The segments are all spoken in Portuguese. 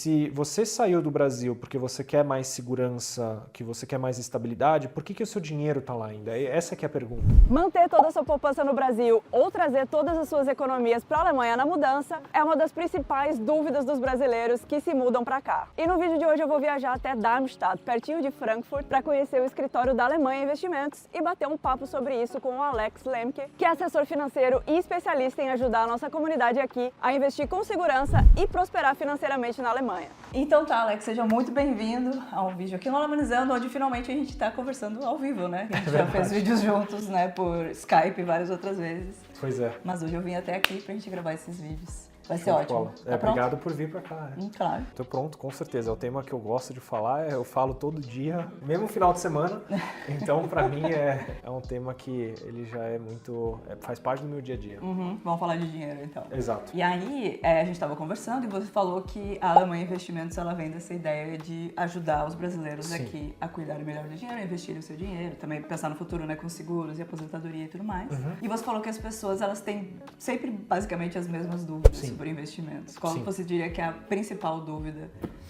Se você saiu do Brasil porque você quer mais segurança, que você quer mais estabilidade, por que o seu dinheiro está lá ainda? Essa que é a pergunta. Manter toda a sua poupança no Brasil ou trazer todas as suas economias para a Alemanha na mudança é uma das principais dúvidas dos brasileiros que se mudam para cá. E no vídeo de hoje eu vou viajar até Darmstadt, pertinho de Frankfurt, para conhecer o escritório da Alemanha Investimentos e bater um papo sobre isso com o Alex Lemke, que é assessor financeiro e especialista em ajudar a nossa comunidade aqui a investir com segurança e prosperar financeiramente na Alemanha. Então tá, Alex, seja muito bem-vindo a um vídeo aqui no Alemanizando, onde finalmente a gente está conversando ao vivo, né? A gente já fez vídeos juntos, né, por Skype várias outras vezes. Pois é. Mas hoje eu vim até aqui pra gente gravar esses vídeos. Vai ser ótimo. Tá obrigado por vir pra cá. Claro. Tô pronto, com certeza. É o tema que eu gosto de falar, eu falo todo dia, mesmo final de semana. Então, pra mim, é um tema que ele já é muito... faz parte do meu dia a dia. Vamos falar de dinheiro, então. Exato. E aí, a gente estava conversando e você falou que a Alemanha Investimentos, ela vem dessa ideia de ajudar os brasileiros aqui a cuidarem melhor do dinheiro, a investirem o seu dinheiro, também pensar no futuro, né, com seguros e aposentadoria e tudo mais. E você falou que as pessoas, elas têm sempre, basicamente, as mesmas dúvidas sobre investimentos. Qual você diria que é a principal dúvida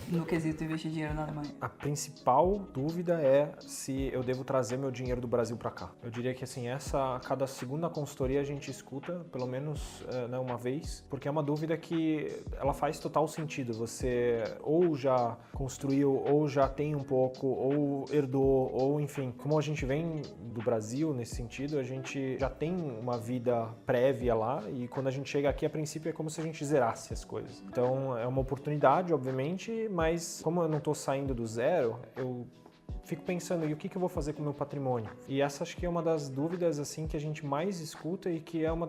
no quesito investir dinheiro na Alemanha? A principal dúvida é se eu devo trazer meu dinheiro do Brasil para cá. Eu diria que assim, a cada segunda consultoria a gente escuta, pelo menos né, uma vez, porque é uma dúvida que ela faz total sentido. Você ou já construiu, ou já tem um pouco, ou herdou, ou enfim. Como a gente vem do Brasil nesse sentido, a gente já tem uma vida prévia lá e quando a gente chega aqui, a princípio é como se a gente zerasse as coisas. Então é uma oportunidade, obviamente, mas como eu não estou saindo do zero, eu fico pensando, e o que eu vou fazer com o meu patrimônio? E essa acho que é uma das dúvidas assim que a gente mais escuta e que é um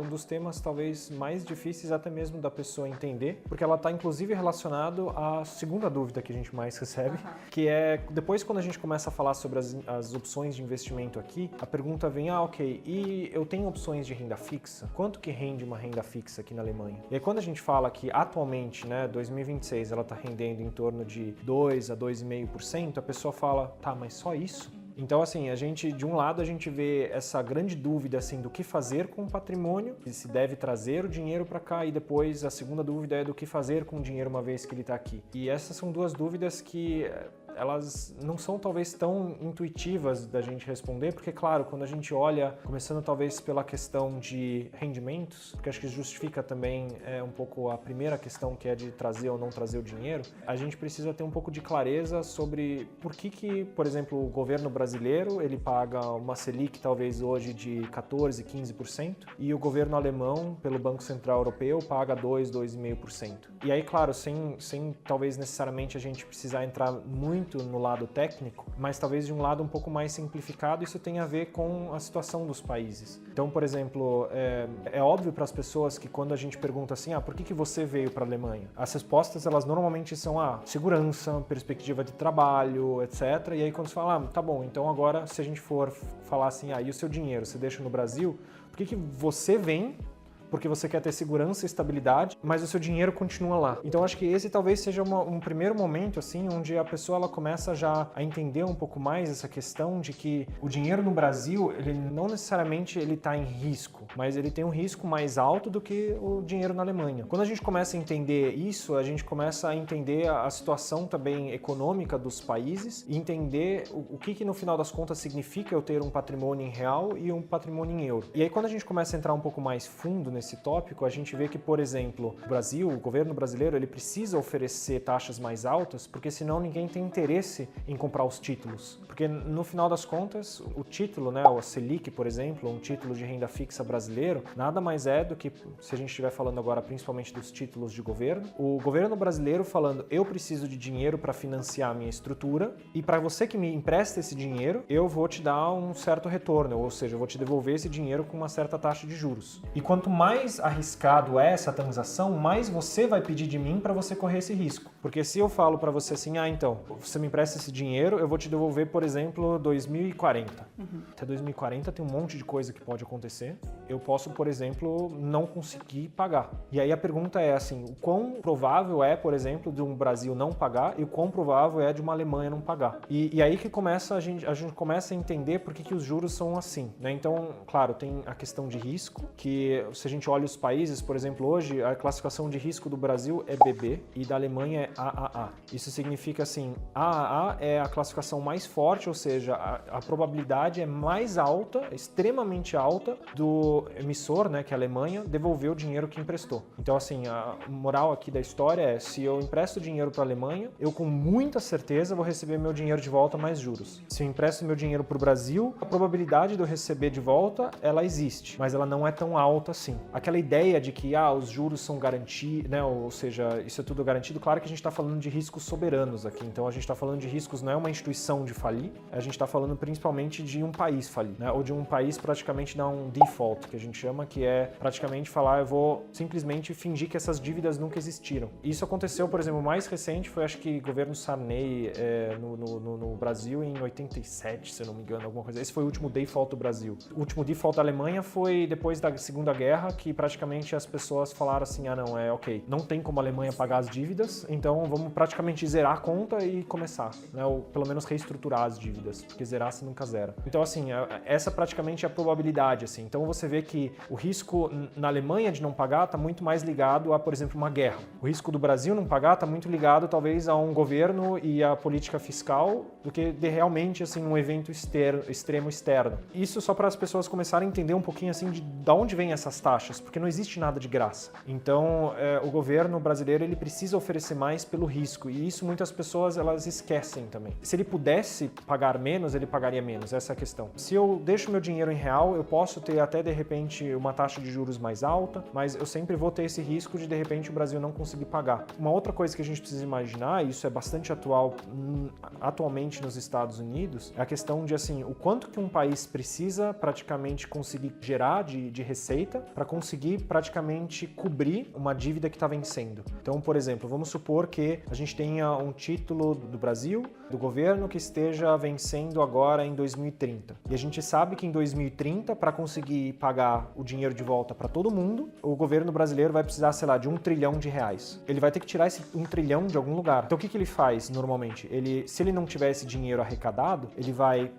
dos temas talvez mais difíceis até mesmo da pessoa entender, porque ela está inclusive relacionado à segunda dúvida que a gente mais recebe, que é depois quando a gente começa a falar sobre as opções de investimento aqui, a pergunta vem, ok, e eu tenho opções de renda fixa? Quanto que rende uma renda fixa aqui na Alemanha? E aí quando a gente fala que atualmente, né, 2026, ela está rendendo em torno de 2 a 2,5%, a pessoa fala, tá, mas só isso? Então, assim, de um lado, a gente vê essa grande dúvida, assim, do que fazer com o patrimônio, se deve trazer o dinheiro para cá, e depois a segunda dúvida é do que fazer com o dinheiro uma vez que ele está aqui. E essas são duas dúvidas que elas não são talvez tão intuitivas da gente responder, porque claro, quando a gente olha, começando talvez pela questão de rendimentos, porque acho que justifica também um pouco a primeira questão, que é de trazer ou não trazer o dinheiro, a gente precisa ter um pouco de clareza sobre por que, por exemplo, o governo brasileiro, ele paga uma Selic talvez hoje de 14%, 15%, e o governo alemão, pelo Banco Central Europeu, paga 2%, 2,5%. E aí, claro, sem talvez necessariamente a gente precisar entrar muito no lado técnico, mas talvez de um lado um pouco mais simplificado, isso tem a ver com a situação dos países. Então, por exemplo, é óbvio para as pessoas que quando a gente pergunta assim, por que você veio para a Alemanha? As respostas, elas normalmente são segurança, perspectiva de trabalho, etc. E aí quando você fala, tá bom, então agora se a gente for falar assim, e o seu dinheiro, você deixa no Brasil, por que você vem? Porque você quer ter segurança e estabilidade, mas o seu dinheiro continua lá. Então acho que esse talvez seja um primeiro momento assim, onde a pessoa ela começa já a entender um pouco mais essa questão de que o dinheiro no Brasil, ele não necessariamente ele está em risco, mas ele tem um risco mais alto do que o dinheiro na Alemanha. Quando a gente começa a entender isso, a gente começa a entender a situação também econômica dos países e entender o que no final das contas significa eu ter um patrimônio em real e um patrimônio em euro. E aí quando a gente começa a entrar um pouco mais fundo nesse tópico, a gente vê que, por exemplo, o governo brasileiro, ele precisa oferecer taxas mais altas, porque senão ninguém tem interesse em comprar os títulos. Porque no final das contas, o título, né, o Selic, por exemplo, um título de renda fixa brasileiro, nada mais é do que, se a gente estiver falando agora principalmente dos títulos de governo, o governo brasileiro falando, eu preciso de dinheiro para financiar a minha estrutura e para você que me empresta esse dinheiro, eu vou te dar um certo retorno, ou seja, eu vou te devolver esse dinheiro com uma certa taxa de juros. E quanto mais arriscado é essa transação, mais você vai pedir de mim para você correr esse risco. Porque se eu falo para você assim, então, você me empresta esse dinheiro, eu vou te devolver, por exemplo, 2040. Até 2040 tem um monte de coisa que pode acontecer. eu posso, por exemplo, não conseguir pagar. E aí a pergunta é assim, o quão provável é, por exemplo, de um Brasil não pagar e o quão provável é de uma Alemanha não pagar. E aí que a gente começa a entender por que os juros são assim, né? Então, claro, tem a questão de risco, que se a gente olha os países, por exemplo, hoje a classificação de risco do Brasil é BB e da Alemanha é AAA. Isso significa assim, AAA é a classificação mais forte, ou seja, a probabilidade é mais alta, extremamente alta, do emissor, né, que é a Alemanha, devolver o dinheiro que emprestou. Então, assim, a moral aqui da história é, se eu empresto dinheiro para a Alemanha, eu com muita certeza vou receber meu dinheiro de volta mais juros. Se eu empresto meu dinheiro para o Brasil, a probabilidade de eu receber de volta, ela existe, mas ela não é tão alta assim. Aquela ideia de que os juros são garantidos, né, ou seja, isso é tudo garantido, claro que a gente está falando de riscos soberanos aqui, então a gente está falando de riscos, não é uma instituição de falir, a gente está falando principalmente de um país falir, né, ou de um país praticamente dar um default, que a gente chama, que é praticamente falar, eu vou simplesmente fingir que essas dívidas nunca existiram. Isso aconteceu, por exemplo, o mais recente foi, acho que, governo Sarney no Brasil em 87, se eu não me engano, alguma coisa. Esse foi o último default do Brasil. O último default da Alemanha foi depois da Segunda Guerra, que praticamente as pessoas falaram assim, não, ok, não tem como a Alemanha pagar as dívidas, então vamos praticamente zerar a conta e começar, né, ou pelo menos reestruturar as dívidas, porque zerar se nunca zera. Então, assim, essa praticamente é a probabilidade, assim. Então você vê que o risco na Alemanha de não pagar está muito mais ligado a, por exemplo, uma guerra. O risco do Brasil não pagar está muito ligado, talvez, a um governo e a política fiscal do que de realmente, assim, um evento extremo externo. Isso só para as pessoas começarem a entender um pouquinho, assim, de onde vêm essas taxas, porque não existe nada de graça. Então, o governo brasileiro, ele precisa oferecer mais pelo risco, e isso muitas pessoas, elas esquecem também. Se ele pudesse pagar menos, ele pagaria menos, essa é a questão. Se eu deixo meu dinheiro em real, eu posso ter até, de repente, uma taxa de juros mais alta, mas eu sempre vou ter esse risco de repente, o Brasil não conseguir pagar. Uma outra coisa que a gente precisa imaginar, e isso é bastante atual atualmente nos Estados Unidos, é a questão de, assim, o quanto que um país precisa praticamente conseguir gerar de receita para conseguir praticamente cobrir uma dívida que está vencendo. Então, por exemplo, vamos supor que a gente tenha um título do Brasil, do governo, que esteja vencendo agora em 2030. E a gente sabe que em 2030, para conseguir pagar o dinheiro de volta para todo mundo, o governo brasileiro vai precisar, sei lá, de R$1 trilhão. Ele vai ter que tirar esse 1 trilhão de algum lugar. Então o que ele faz normalmente? Se ele não tiver esse dinheiro arrecadado, ele vai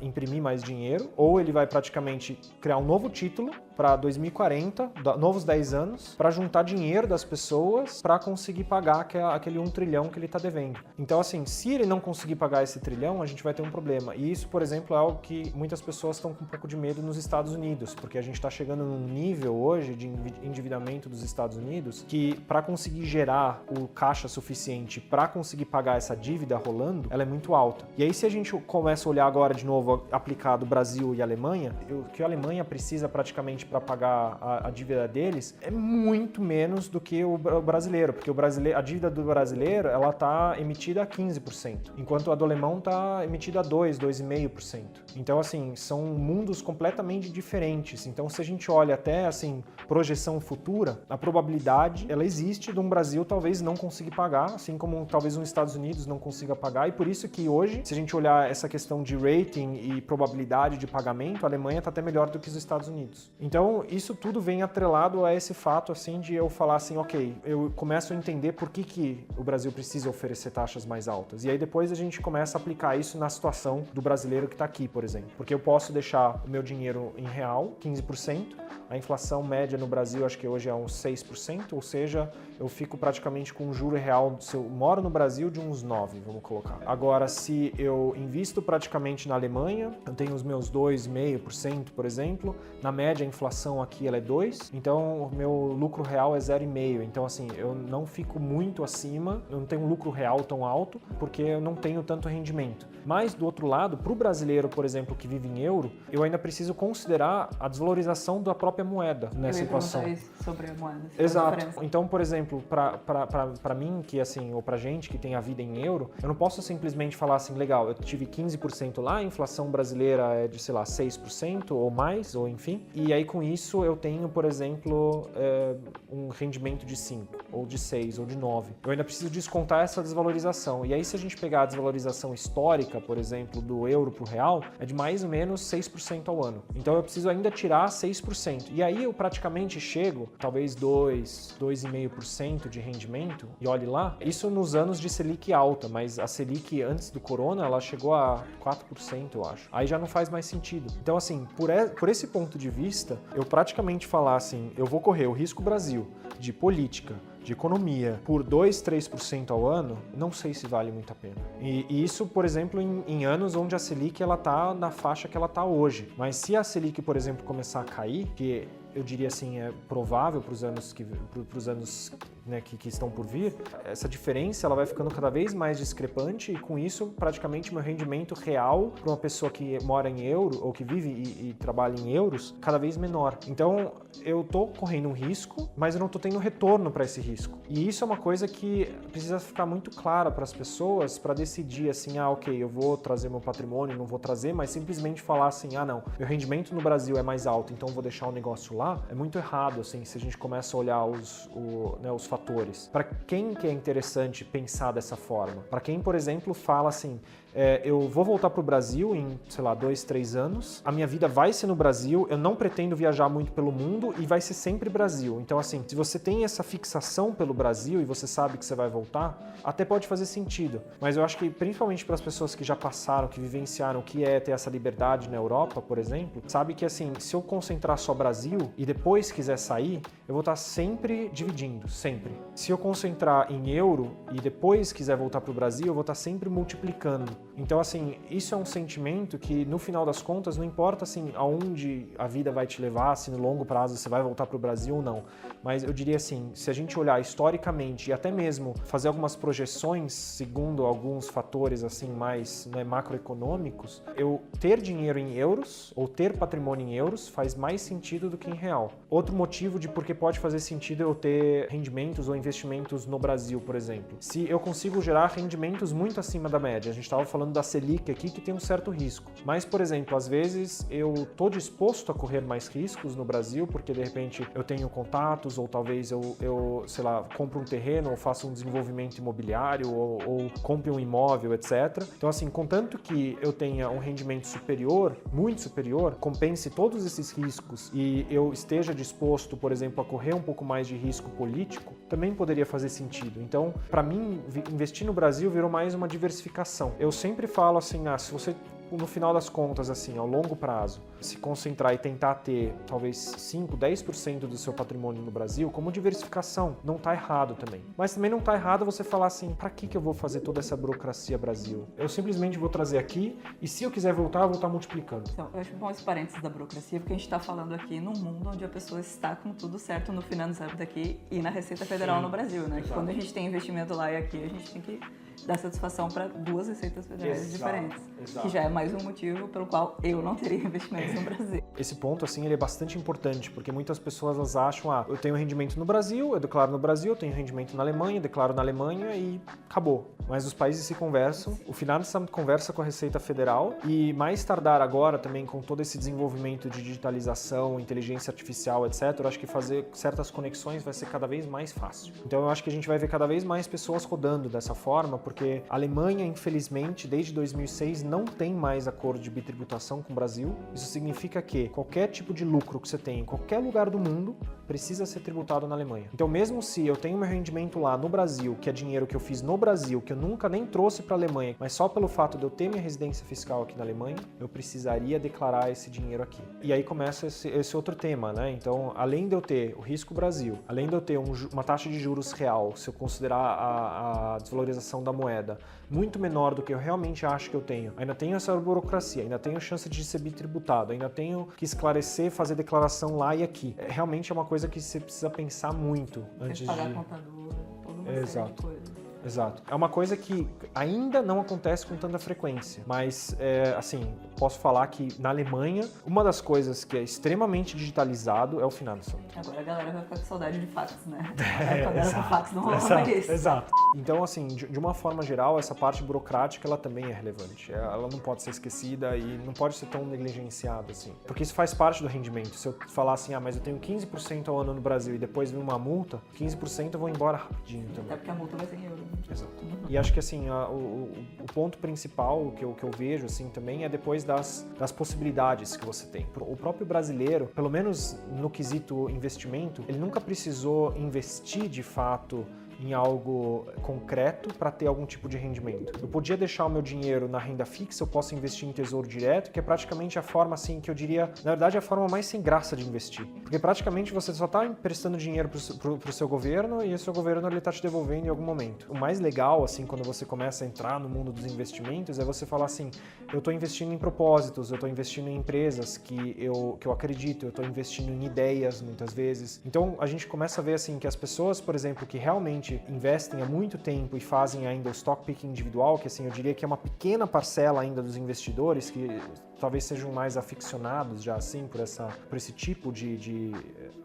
imprimir mais dinheiro, ou ele vai praticamente criar um novo título para 2040, novos 10 anos, para juntar dinheiro das pessoas para conseguir pagar aquele 1 trilhão que ele está devendo. Então, assim, se ele não conseguir pagar esse trilhão, a gente vai ter um problema. E isso, por exemplo, é algo que muitas pessoas estão com um pouco de medo nos Estados Unidos, porque a gente está chegando num nível hoje de endividamento dos Estados Unidos que, para conseguir gerar o caixa suficiente para conseguir pagar essa dívida rolando, ela é muito alta. E aí, se a gente começa a olhar agora de novo aplicado Brasil e Alemanha, o que a Alemanha precisa praticamente para pagar a dívida deles é muito menos do que o brasileiro, porque a dívida do brasileiro, ela está emitida a 15%, enquanto a do alemão está emitida a 2,5%. Então, assim, são mundos completamente diferentes. Então, se a gente olha até, assim, projeção futura, a probabilidade, ela existe de um Brasil talvez não conseguir pagar, assim como talvez os Estados Unidos não consiga pagar, e por isso que hoje, se a gente olhar essa questão de rating e probabilidade de pagamento, a Alemanha está até melhor do que os Estados Unidos. Então, isso tudo vem atrelado a esse fato, assim, de eu falar assim, ok, eu começo a entender por que o Brasil precisa oferecer taxas mais altas. E aí depois a gente começa a aplicar isso na situação do brasileiro que está aqui, por exemplo. Porque eu posso deixar o meu dinheiro em real, 15%, a inflação média no Brasil acho que hoje é uns 6%, ou seja, eu fico praticamente com um juro real, se eu moro no Brasil, de uns 9%, vamos colocar. Agora, se eu invisto praticamente na Alemanha, eu tenho os meus 2,5%, por exemplo, na média a inflação aqui ela é 2%, então o meu lucro real é 0,5%. Então, assim, eu não fico muito acima, eu não tenho um lucro real tão alto, porque eu não tenho tanto rendimento. Mas, do outro lado, para o brasileiro, por exemplo, que vive em euro, eu ainda preciso considerar a desvalorização da própria própria moeda nessa equação. Isso sobre a moeda. Exato. Então, por exemplo, para mim, que assim, ou pra gente que tem a vida em euro, eu não posso simplesmente falar assim, legal, eu tive 15% lá, a inflação brasileira é de, sei lá, 6% ou mais, ou enfim, e aí com isso eu tenho, por exemplo, um rendimento de 5, ou de 6, ou de 9. Eu ainda preciso descontar essa desvalorização. E aí, se a gente pegar a desvalorização histórica, por exemplo, do euro pro real, é de mais ou menos 6% ao ano. Então eu preciso ainda tirar 6%. E aí eu praticamente chego, talvez 2,5% de rendimento, e olhe lá, isso nos anos de Selic alta, mas a Selic antes do corona, ela chegou a 4%, eu acho. Aí já não faz mais sentido. Então, assim, por esse ponto de vista, eu praticamente falar assim, eu vou correr o risco Brasil de política, de economia por 2, 3% ao ano, não sei se vale muito a pena. E isso, por exemplo, em anos onde a Selic ela tá na faixa que ela tá hoje. Mas se a Selic, por exemplo, começar a cair, que eu diria assim, é provável para os anos né, que estão por vir, essa diferença ela vai ficando cada vez mais discrepante e com isso praticamente meu rendimento real para uma pessoa que mora em euro ou que vive e trabalha em euros cada vez menor. Então eu estou correndo um risco, mas eu não estou tendo retorno para esse risco. E isso é uma coisa que precisa ficar muito clara para as pessoas para decidir assim, ok, eu vou trazer meu patrimônio, não vou trazer, mas simplesmente falar assim, não, meu rendimento no Brasil é mais alto, então eu vou deixar o negócio lá. É muito errado assim, se a gente começa a olhar os fatores. Para quem que é interessante pensar dessa forma? Para quem, por exemplo, fala assim, eu vou voltar para o Brasil em, sei lá, 2, 3 anos, a minha vida vai ser no Brasil, eu não pretendo viajar muito pelo mundo e vai ser sempre Brasil. Então, assim, se você tem essa fixação pelo Brasil e você sabe que você vai voltar, até pode fazer sentido. Mas eu acho que, principalmente para as pessoas que já passaram, que vivenciaram o que é ter essa liberdade na Europa, por exemplo, sabe que, assim, se eu concentrar só Brasil e depois quiser sair, eu vou estar sempre dividindo, sempre. Se eu concentrar em euro e depois quiser voltar para o Brasil, eu vou estar sempre multiplicando. Então, assim, isso é um sentimento que, no final das contas, não importa, assim, aonde a vida vai te levar, se no longo prazo você vai voltar para o Brasil ou não. Mas eu diria assim, se a gente olhar historicamente e até mesmo fazer algumas projeções segundo alguns fatores, assim, mais, né, macroeconômicos, eu ter dinheiro em euros ou ter patrimônio em euros faz mais sentido do que em real. Outro motivo de por que pode fazer sentido eu ter rendimentos ou investimentos no Brasil, por exemplo. Se eu consigo gerar rendimentos muito acima da média, a gente estava falando da Selic aqui, que tem um certo risco. Mas, por exemplo, às vezes eu estou disposto a correr mais riscos no Brasil, porque de repente eu tenho contatos, ou talvez eu sei lá, compro um terreno, ou faço um desenvolvimento imobiliário, ou compre um imóvel, etc. Então, assim, contanto que eu tenha um rendimento superior, muito superior, compense todos esses riscos e eu esteja disposto, por exemplo, a correr um pouco mais de risco político, também poderia fazer sentido. Então, para mim, investir no Brasil virou mais uma diversificação. Eu sempre falo assim, se você, no final das contas, assim, ao longo prazo, se concentrar e tentar ter talvez 5, 10% do seu patrimônio no Brasil, como diversificação, não está errado também. Mas também não está errado você falar assim, para que eu vou fazer toda essa burocracia Brasil? Eu simplesmente vou trazer aqui e se eu quiser voltar, eu vou estar multiplicando. Então, eu acho bom esse parênteses da burocracia, porque a gente está falando aqui num mundo onde a pessoa está com tudo certo no financiamento daqui e na Receita Federal no Brasil, né? Que quando a gente tem investimento lá e aqui, a gente tem que dar satisfação para duas receitas federais diferentes. Exato. Que já é mais um motivo pelo qual eu não teria investimentos no Brasil. Esse ponto, assim, ele é bastante importante, porque muitas pessoas elas acham, eu tenho rendimento no Brasil, eu declaro no Brasil, eu tenho rendimento na Alemanha, eu declaro na Alemanha e acabou. Mas os países se conversam, o Finançamt conversa com a Receita Federal e mais tardar agora também com todo esse desenvolvimento de digitalização, inteligência artificial, etc., eu acho que fazer certas conexões vai ser cada vez mais fácil. Então eu acho que a gente vai ver cada vez mais pessoas rodando dessa forma, porque a Alemanha, infelizmente, desde 2006 não tem mais acordo de bitributação com o Brasil. Isso significa que qualquer tipo de lucro que você tem em qualquer lugar do mundo precisa ser tributado na Alemanha. Então, mesmo se eu tenho meu rendimento lá no Brasil, que é dinheiro que eu fiz no Brasil, que eu nunca nem trouxe para a Alemanha, mas só pelo fato de eu ter minha residência fiscal aqui na Alemanha, eu precisaria declarar esse dinheiro aqui. E aí começa esse outro tema, né? Então, além de eu ter o risco Brasil, além de eu ter uma taxa de juros real, se eu considerar a desvalorização da moeda, muito menor do que eu realmente acho que eu tenho, ainda tenho essa burocracia, ainda tenho chance de ser bitributado, ainda tenho que esclarecer, fazer declaração lá e aqui. Realmente é uma coisa que você precisa pensar muito antes pagar de... contador, toda uma série de coisas. exato. É uma coisa que ainda não acontece com tanta frequência, mas, assim, posso falar que na Alemanha, uma das coisas que é extremamente digitalizado é o Finanzamt. Agora a galera vai ficar com saudade de fax, né? Agora com fax não rola mais isso. Exato. Então, assim, de uma forma geral, essa parte burocrática, ela também é relevante. Ela não pode ser esquecida e não pode ser tão negligenciada, assim. Porque isso faz parte do rendimento. Se eu falar assim, mas eu tenho 15% ao ano no Brasil e depois vem uma multa, 15% eu vou embora rapidinho também. Até porque a multa vai ser em euro. Exato. E acho que, assim, o ponto principal que eu vejo, assim, também é depois das possibilidades que você tem. O próprio brasileiro, pelo menos no quesito investimento, ele nunca precisou investir de fato em algo concreto para ter algum tipo de rendimento. Eu podia deixar o meu dinheiro na renda fixa, eu posso investir em tesouro direto, que é praticamente a forma, assim, que eu diria, na verdade, a forma mais sem graça de investir. Porque praticamente você só está emprestando dinheiro pro seu governo e o seu governo ele está te devolvendo em algum momento. O mais legal, assim, quando você começa a entrar no mundo dos investimentos, é você falar assim, eu estou investindo em propósitos, eu estou investindo em empresas que eu acredito, eu estou investindo em ideias, muitas vezes. Então, a gente começa a ver, assim, que as pessoas, por exemplo, que realmente investem há muito tempo e fazem ainda o stock picking individual, que assim eu diria que é uma pequena parcela ainda dos investidores que talvez sejam mais aficionados já assim por esse tipo de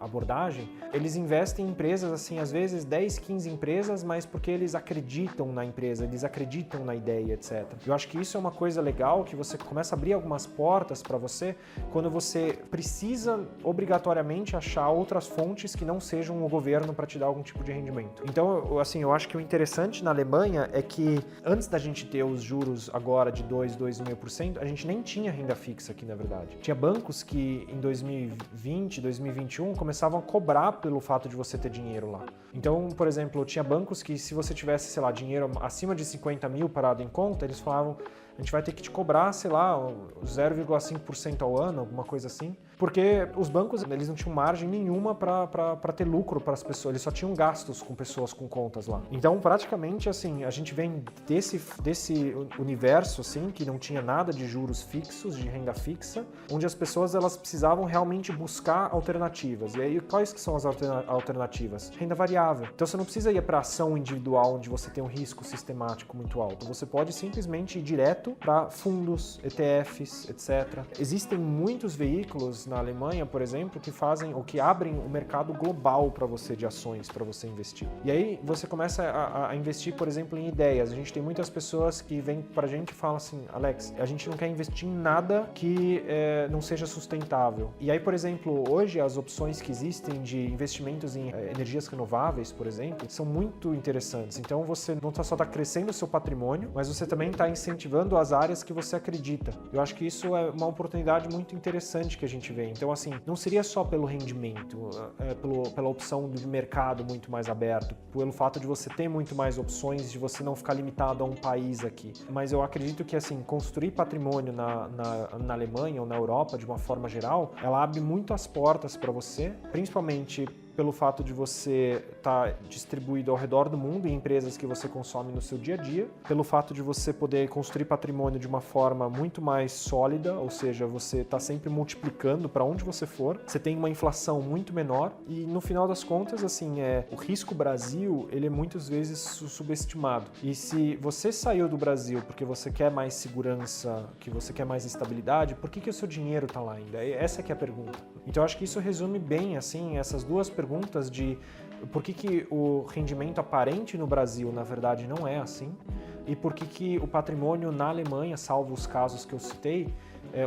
abordagem, eles investem em empresas assim, às vezes 10, 15 empresas, mas porque eles acreditam na empresa, eles acreditam na ideia, etc. Eu acho que isso é uma coisa legal, que você começa a abrir algumas portas para você quando você precisa obrigatoriamente achar outras fontes que não sejam o governo para te dar algum tipo de rendimento. Então, assim, eu acho que o interessante na Alemanha é que antes da gente ter os juros agora de 2,5%, a gente nem tinha renda fixa aqui, na verdade. Tinha bancos que em 2020, 2021 começavam a cobrar pelo fato de você ter dinheiro lá. Então, por exemplo, tinha bancos que se você tivesse, sei lá, dinheiro acima de 50 mil parado em conta, eles falavam, a gente vai ter que te cobrar, sei lá, 0,5% ao ano, alguma coisa assim. Porque os bancos, eles não tinham margem nenhuma para ter lucro para as pessoas, eles só tinham gastos com pessoas com contas lá. Então, praticamente, assim, a gente vem desse universo, assim, que não tinha nada de juros fixos, de renda fixa, onde as pessoas, elas precisavam realmente buscar alternativas. E aí, quais que são as alternativas? Renda variável. Então, você não precisa ir para ação individual, onde você tem um risco sistemático muito alto. Você pode simplesmente ir direto para fundos, ETFs, etc. Existem muitos veículos na Alemanha, por exemplo, que fazem ou que abrem o mercado global para você de ações, para você investir. E aí você começa a investir, por exemplo, em ideias. A gente tem muitas pessoas que vêm para a gente e falam assim, Alex, a gente não quer investir em nada que não seja sustentável. E aí, por exemplo, hoje as opções que existem de investimentos em energias renováveis, por exemplo, são muito interessantes. Então você não só está crescendo o seu patrimônio, mas você também está incentivando as áreas que você acredita. Eu acho que isso é uma oportunidade muito interessante que a gente vê. Então, assim, não seria só pelo rendimento, pela opção de mercado muito mais aberto, pelo fato de você ter muito mais opções, de você não ficar limitado a um país aqui. Mas eu acredito que, assim, construir patrimônio na Alemanha ou na Europa, de uma forma geral, ela abre muito as portas para você, principalmente pelo fato de você estar distribuído ao redor do mundo em empresas que você consome no seu dia a dia, pelo fato de você poder construir patrimônio de uma forma muito mais sólida, ou seja, você está sempre multiplicando para onde você for, você tem uma inflação muito menor e no final das contas, assim, o risco Brasil, ele é muitas vezes subestimado. E se você saiu do Brasil porque você quer mais segurança, que você quer mais estabilidade, por que o seu dinheiro está lá ainda? Essa que é a pergunta. Então eu acho que isso resume bem, assim, essas duas perguntas de por que o rendimento aparente no Brasil, na verdade, não é assim, e por que o patrimônio na Alemanha, salvo os casos que eu citei,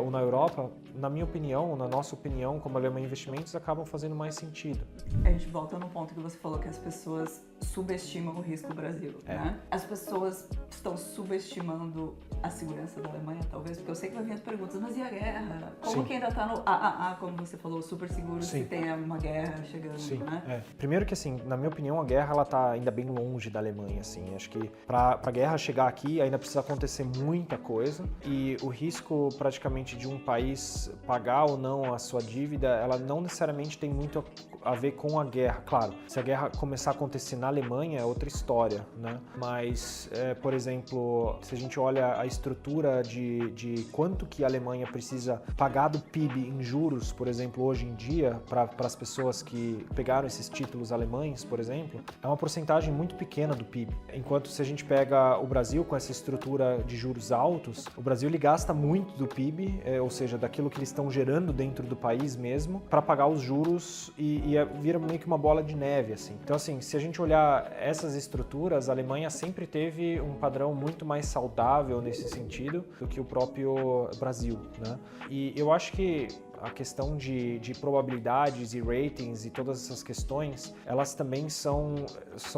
ou na Europa, na minha opinião, na nossa opinião, como Alemanha Investimentos, acabam fazendo mais sentido. A gente volta no ponto que você falou, que as pessoas subestimam o risco do Brasil, né? As pessoas estão subestimando a segurança da Alemanha, talvez, porque eu sei que vai vir as perguntas, mas e a guerra? Como que ainda está no AAA, como você falou, super seguro, se tem uma guerra chegando, né? Primeiro que, assim, na minha opinião, a guerra, ela tá ainda bem longe da Alemanha, assim. Acho que para a guerra chegar aqui, ainda precisa acontecer muita coisa e o risco, praticamente, propriamente de um país pagar ou não a sua dívida, ela não necessariamente tem muito a ver com a guerra. Claro, se a guerra começar a acontecer na Alemanha é outra história, né? Mas, por exemplo, se a gente olha a estrutura de quanto que a Alemanha precisa pagar do PIB em juros, por exemplo, hoje em dia, para as pessoas que pegaram esses títulos alemães, por exemplo, é uma porcentagem muito pequena do PIB. Enquanto se a gente pega o Brasil com essa estrutura de juros altos, o Brasil ele gasta muito do PIB, ou seja, daquilo que eles estão gerando dentro do país mesmo, para pagar os juros e vira meio que uma bola de neve, assim. Então, assim, se a gente olhar essas estruturas, a Alemanha sempre teve um padrão muito mais saudável nesse sentido do que o próprio Brasil, né? E eu acho que a questão de probabilidades e ratings e todas essas questões, elas também são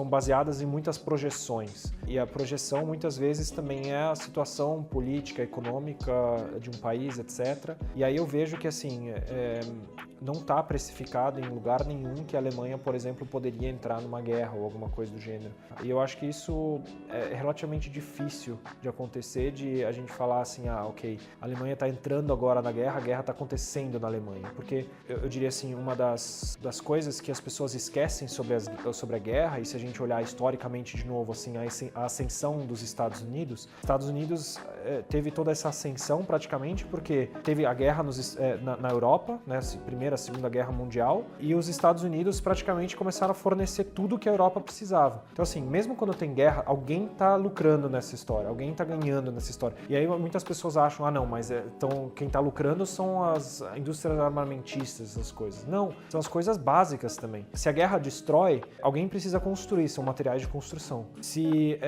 baseadas em muitas projeções. E a projeção, muitas vezes, também é a situação política, econômica de um país, etc. E aí eu vejo que, assim, não está precificado em lugar nenhum que a Alemanha, por exemplo, poderia entrar numa guerra ou alguma coisa do gênero. E eu acho que isso é relativamente difícil de acontecer, de a gente falar assim, ok, a Alemanha está entrando agora na guerra, a guerra está acontecendo na Alemanha. Porque eu diria assim, uma das coisas que as pessoas esquecem sobre a guerra, e se a gente olhar historicamente de novo, assim, a ascensão dos Estados Unidos teve toda essa ascensão praticamente porque teve a guerra na Europa, né, Primeira, Segunda Guerra Mundial, e os Estados Unidos praticamente começaram a fornecer tudo que a Europa precisava. Então, assim, mesmo quando tem guerra, alguém está lucrando nessa história, alguém está ganhando nessa história. E aí muitas pessoas acham, não, mas então quem está lucrando são as indústrias armamentistas, essas coisas. Não, são as coisas básicas também. Se a guerra destrói, alguém precisa construir, são materiais de construção. Se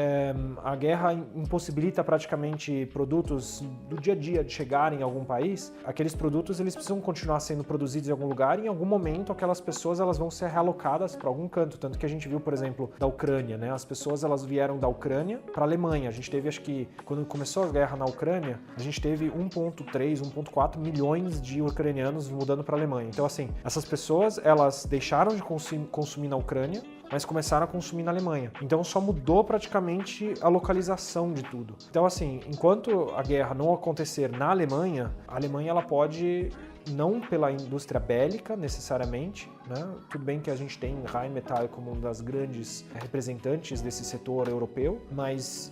a guerra impossibilita praticamente produtos do dia a dia de chegarem em algum país, aqueles produtos eles precisam continuar sendo produzidos em algum lugar e em algum momento aquelas pessoas elas vão ser realocadas para algum canto, tanto que a gente viu, por exemplo, da Ucrânia, né? As pessoas elas vieram da Ucrânia para a Alemanha. A gente teve, acho que quando começou a guerra na Ucrânia, a gente teve 1,3, 1,4 milhões de ucranianos mudando para a Alemanha. Então, assim, essas pessoas elas deixaram de consumir na Ucrânia, mas começaram a consumir na Alemanha. Então só mudou praticamente a localização de tudo. Então, assim, enquanto a guerra não acontecer na Alemanha, a Alemanha ela pode, não pela indústria bélica necessariamente, né? Tudo bem que a gente tem Rheinmetall como uma das grandes representantes desse setor europeu, mas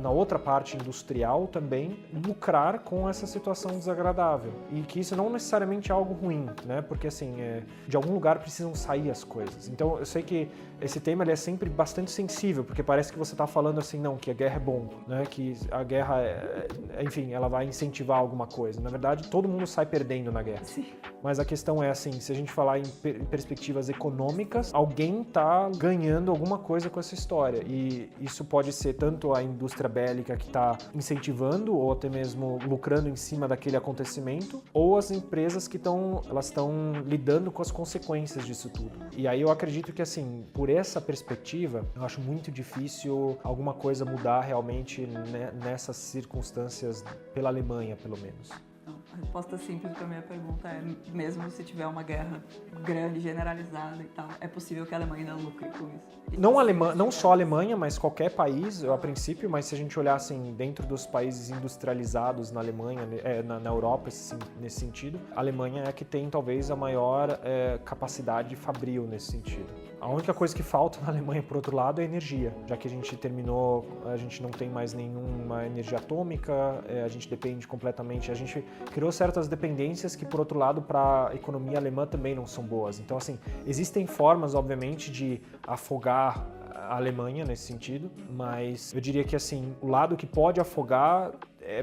na outra parte industrial também lucrar com essa situação desagradável. E que isso não necessariamente é algo ruim, né? Porque assim, de algum lugar precisam sair as coisas. Então eu sei que esse tema ele é sempre bastante sensível, porque parece que você está falando assim, não, que a guerra é bom, né? Que a guerra, enfim, ela vai incentivar alguma coisa. Na verdade, todo mundo sai perdendo na guerra. Sim. Mas a questão é assim, se a gente falar em perspectivas econômicas, alguém está ganhando alguma coisa com essa história. E isso pode ser tanto a indústria bélica que está incentivando ou até mesmo lucrando em cima daquele acontecimento, ou as empresas que estão lidando com as consequências disso tudo. E aí eu acredito que assim, por essa perspectiva, eu acho muito difícil alguma coisa mudar realmente nessas circunstâncias pela Alemanha, pelo menos. A resposta simples para a minha pergunta é, mesmo se tiver uma guerra grande, generalizada e tal, é possível que a Alemanha ainda lucre com isso. Não só a Alemanha, mas qualquer país, a princípio, mas se a gente olhar assim, dentro dos países industrializados na Alemanha, na Europa, nesse sentido, a Alemanha é a que tem talvez a maior capacidade fabril nesse sentido. A única coisa que falta na Alemanha, por outro lado, é energia, já que a gente não tem mais nenhuma energia atômica, a gente depende completamente, a gente criou certas dependências que, por outro lado, para a economia alemã também não são boas. Então, assim, existem formas, obviamente, de afogar a Alemanha nesse sentido, mas eu diria que, assim, o lado que pode afogar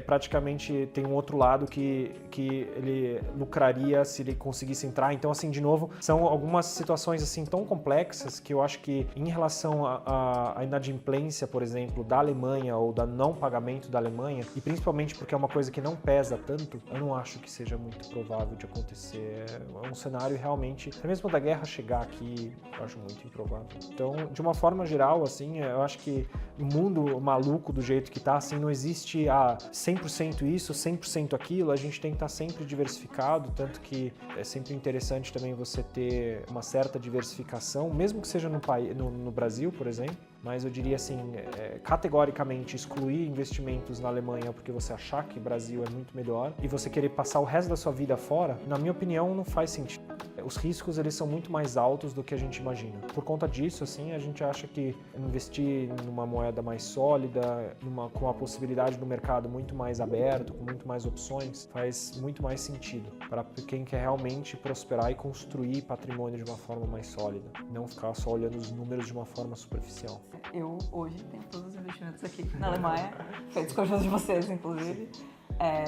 praticamente tem um outro lado que ele lucraria se ele conseguisse entrar. Então, assim, de novo, são algumas situações assim tão complexas que eu acho que em relação à inadimplência, por exemplo, da Alemanha ou do não pagamento da Alemanha, e principalmente porque é uma coisa que não pesa tanto, eu não acho que seja muito provável de acontecer. É um cenário realmente, até mesmo da guerra chegar aqui, eu acho muito improvável. Então, de uma forma geral, assim, eu acho que o mundo maluco do jeito que tá, assim, não existe 100% isso, 100% aquilo, a gente tem que estar sempre diversificado, tanto que é sempre interessante também você ter uma certa diversificação, mesmo que seja no Brasil, por exemplo. Mas eu diria assim, categoricamente excluir investimentos na Alemanha porque você achar que o Brasil é muito melhor e você querer passar o resto da sua vida fora, na minha opinião, não faz sentido. Os riscos, eles são muito mais altos do que a gente imagina. Por conta disso, assim, a gente acha que investir numa moeda mais sólida, com a possibilidade do mercado muito mais aberto, com muito mais opções, faz muito mais sentido para quem quer realmente prosperar e construir patrimônio de uma forma mais sólida, não ficar só olhando os números de uma forma superficial. Eu hoje tenho todos os investimentos aqui na Alemanha, feitos com a ajuda de vocês, inclusive.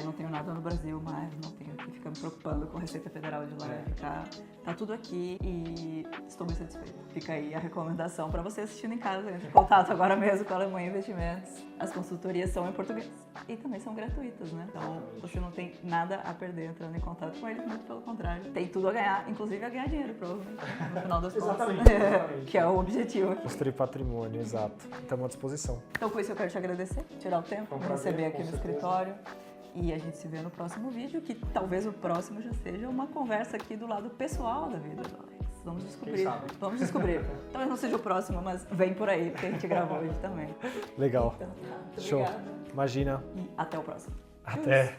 Não tenho nada no Brasil, mas não tenho que ficar me preocupando com a Receita Federal de lá. Tá tudo aqui e estou bem satisfeita. Fica aí a recomendação para você assistindo em casa. Entre em contato agora mesmo com a Alemanha Investimentos. As consultorias são em português e também são gratuitas, né? Então você não tem nada a perder entrando em contato com eles, muito pelo contrário. Tem tudo a ganhar, inclusive a ganhar dinheiro, provavelmente, no final das contas. Exatamente. Que é o objetivo aqui. Construir patrimônio, exato. Estamos à disposição. Então com isso eu quero te agradecer, tirar o tempo, me receber aqui no escritório. E a gente se vê no próximo vídeo, que talvez o próximo já seja uma conversa aqui do lado pessoal da vida do Alex. Vamos descobrir. Vamos descobrir. Talvez não seja o próximo, mas vem por aí, porque a gente gravou hoje também. Legal. Então, tá. Muito Show. obrigada. Imagina. E até o próximo. Até.